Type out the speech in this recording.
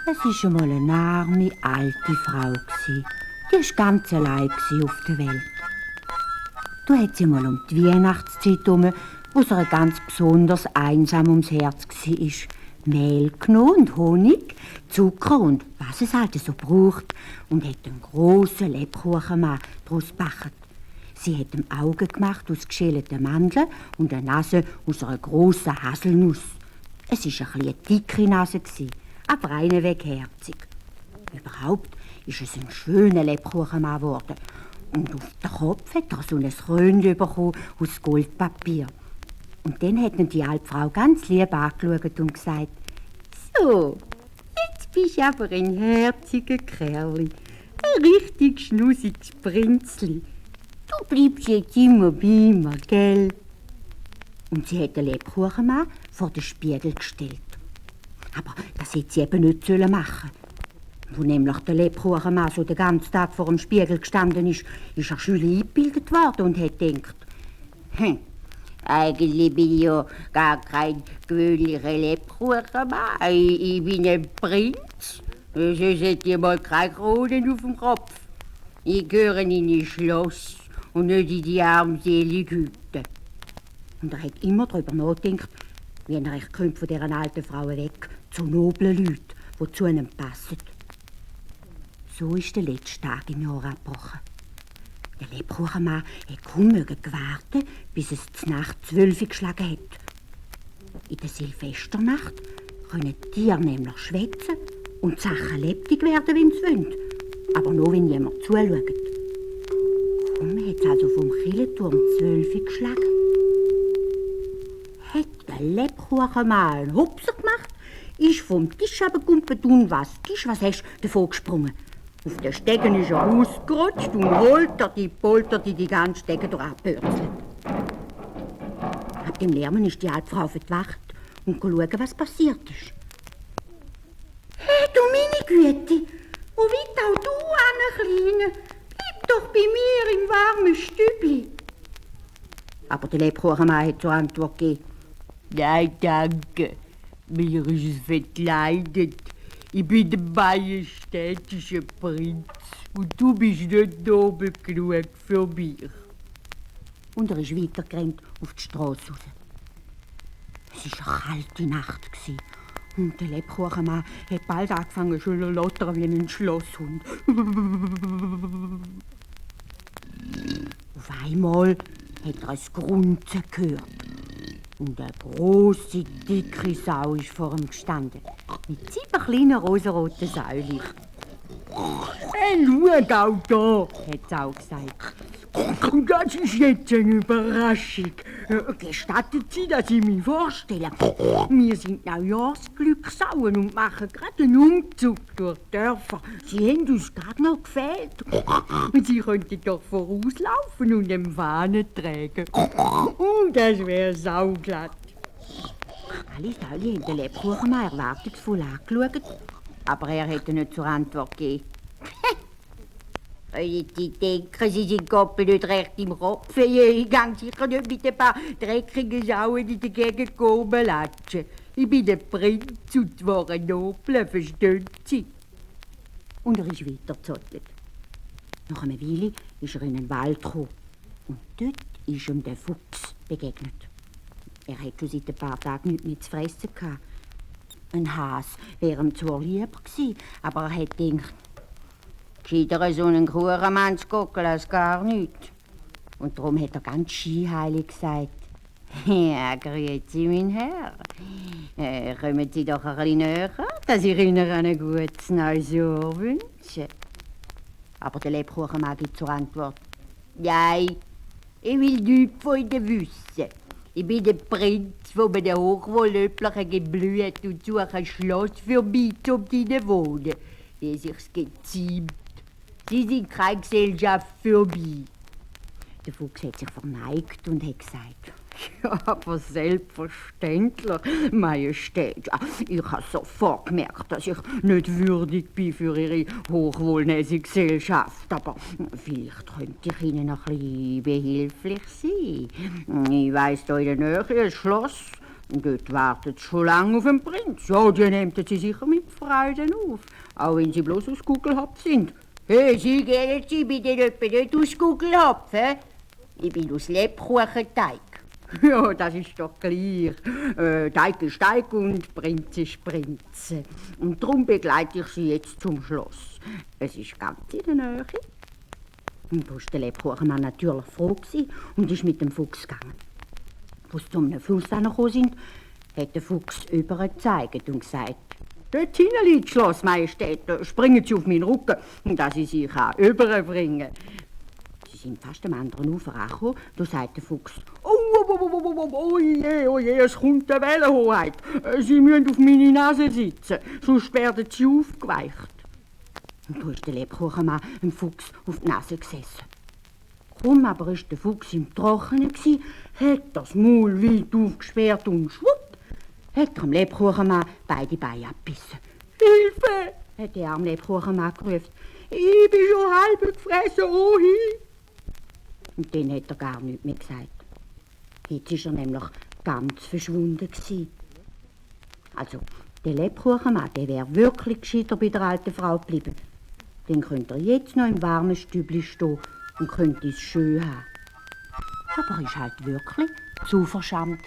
Es war schon mal eine arme, alte Frau. Die war ganz allein auf der Welt. Da hat sie mal um die Weihnachtszeit herum, wo sie ihr ganz besonders einsam ums Herz war, Mehl genommen und Honig, Zucker und was es halt so braucht und hat einen grossen Lebkuchen daraus gebacken. Sie hat ihm Augen gemacht aus geschälten Mandeln und eine Nase aus einer grossen Haselnuss. Es war eine dicke Nase, aber einweg herzig. Überhaupt ist es ein schöner Lebkuchen geworden. Und auf den Kopf hat er so ein Krönchen bekommen aus Goldpapier. Und dann hat ihn die alte Frau ganz lieb angeschaut und gesagt: «So, jetzt bist du aber ein herziger Kerl, ein richtig schnusiges Prinzli. Du bleibst jetzt immer bei mir, gell?» Und sie hat den Lebkuchenmann vor den Spiegel gestellt. Aber das hätte sie eben nicht machen sollen. Wo nämlich der Lebkuchenmann so den ganzen Tag vor dem Spiegel gestanden ist er schön eingebildet worden und hat gedacht: «Eigentlich bin ich ja gar kein gewöhnlicher Lebkuchenmann. Ich bin ein Prinz. Sonst hätte ich mal keine Krone auf dem Kopf. Ich gehöre in ein Schloss und nicht in die armselige Hütte.» Und er hat immer darüber nachgedacht, wie er von dieser alten Frau weg zu noblen Leuten, die zu ihm passen. So ist der letzte Tag im Jahr abgebrochen. Der Lebkuchenmann hat kaum gewartet, bis es die Nacht 12 Uhr geschlagen hat. In der Silvesternacht können die Tiere nämlich schwätzen und die Sachen lebendig werden, wenn sie wollen. Aber nur, wenn jemand zuschaut. Kaum hat es also vom Kirchenturm 12 Uhr geschlagen, hat der Lebkuchenmann einen Hupser gemacht, ist vom Tisch runtergekumpelt und was hast du davon gesprungen. Auf den Stegen ist er ausgerutscht und polterte die ganze Stege durchgepürzelt. Ab dem Lärmen ist die alte Frau verwacht und schauen, was passiert ist. «Hey, du meine Güte, wo willst auch du hin, Kleine? Bleib doch bei mir im warmen Stübli.» Aber der Lebkuchenmann hat zur Antwort gegeben: «Nein, danke, mir ist es verkleidet. Ich bin der majestätische Prinz und du bist nicht nobel genug für mich.» Und er ist weitergerannt auf die Straße raus. Es war eine kalte Nacht und der Lebkuchenmann hat bald angefangen zu lottern wie ein Schlosshund. Auf einmal hat er ein Grunzen gehört. Und eine grosse, dicke Sau ist vor ihm gestanden, mit 7 kleinen rosaroten Säulen. «Hey, schau auch da!» hat die Sau gesagt. «Das ist jetzt eine Überraschung. Gestattet Sie, dass ich mich vorstelle? Wir sind Neujahrsglücksauen und machen gerade einen Umzug durch die Dörfer. Sie haben uns gerade noch gefehlt. Sie könnten doch vorauslaufen und eine Fahne tragen. Das wäre sauglatt.» Alle Säule haben den Lebkuchenmann erwartungsvoll angeschaut, aber er hätte nicht zur Antwort gegeben. «Sie denken, Sie sind Goppel nicht recht im Kopf. Ich gehe sicher nicht mit ein paar dreckigen Sauen in der Gegend rumlatschen. Ich bin der Prinz und zwar ein Nobler, verstehen Sie?» Und er ist weitergezottelt. Nach einer Weile ist er in einen Wald gekommen. Und dort ist ihm der Fuchs begegnet. Er hat schon seit ein paar Tagen nichts mehr zu fressen gehabt. Ein Has wäre ihm zwar lieber gewesen, aber er hat gedacht, gescheiter so einen Kuchenmann zu gucken als gar nichts. Und darum hat er ganz scheinheilig gesagt: «Ja, grüezi, mein Herr. Kommen Sie doch ein bisschen näher, dass ich Ihnen ein gutes neues Jahr wünsche.» Aber der Lebkuchenmann gibt zur Antwort: «Nein, ich will nichts von Ihnen wissen. Ich bin der Prinz von einem hochwohlöblichen Geblüt und suche ein Schloss für mich, um drinnen wohnen, wie sich's geziemt. Sie sind keine Gesellschaft für mich.» Der Fuchs hat sich verneigt und hat gesagt: «Ja, aber selbstverständlich, Majestät. Ich habe sofort gemerkt, dass ich nicht würdig bin für Ihre hochwohlnäsige Gesellschaft. Aber vielleicht könnte ich Ihnen ein bisschen behilflich sein. Ich weiss, da in der Nähe ein Schloss, Und dort wartet sie schon lange auf den Prinz. Ja, die nimmt sie sicher mit Freuden auf, auch wenn sie bloß aus Gugelhopf sind. Hey, Sie gehen Sie bitte etwa nicht aus Gugelhopf, hä? Ich bin aus Lebkuchenteig. Ja, das ist doch gleich. Teig ist Teig und Prinz ist Prinz. Und darum begleite ich Sie jetzt zum Schloss. Es ist ganz in der Nähe. Und da war der Lebkuchenmann natürlich froh und ist mit dem Fuchs gegangen. Als sie zum Fluss gekommen sind, hat der Fuchs übergezeigt und gesagt: Dort hinten liegt das Schloss, Majestät, springen Sie auf meinen Rücken, dass ich Sie überbringen kann. Sie sind fast am anderen Ufer angekommen, da sagt der Fuchs: Oh je, es kommt eine Wellenhoheit. Sie müssen auf meine Nase sitzen, sonst werden Sie aufgeweicht. Und da ist der Lebkuchenmann dem Fuchs auf die Nase gesessen. Kaum aber war der Fuchs im Trockenen, hat das Maul weit aufgesperrt und schwupp, hat dem Lebkuchenmann beide Beine abgebissen. Hilfe, hat der arme Lebkuchenmann gerufen. Ich bin schon halb gefressen, oh hi. Und dann hat er gar nichts mehr gesagt. Jetzt war er nämlich ganz verschwunden. Also, der Lebkuchenmann, der wäre wirklich gescheiter bei der alten Frau geblieben. Dann könnte er jetzt noch im warmen Stübli stehen und könnte es schön haben. Aber er war halt wirklich zu verschämt.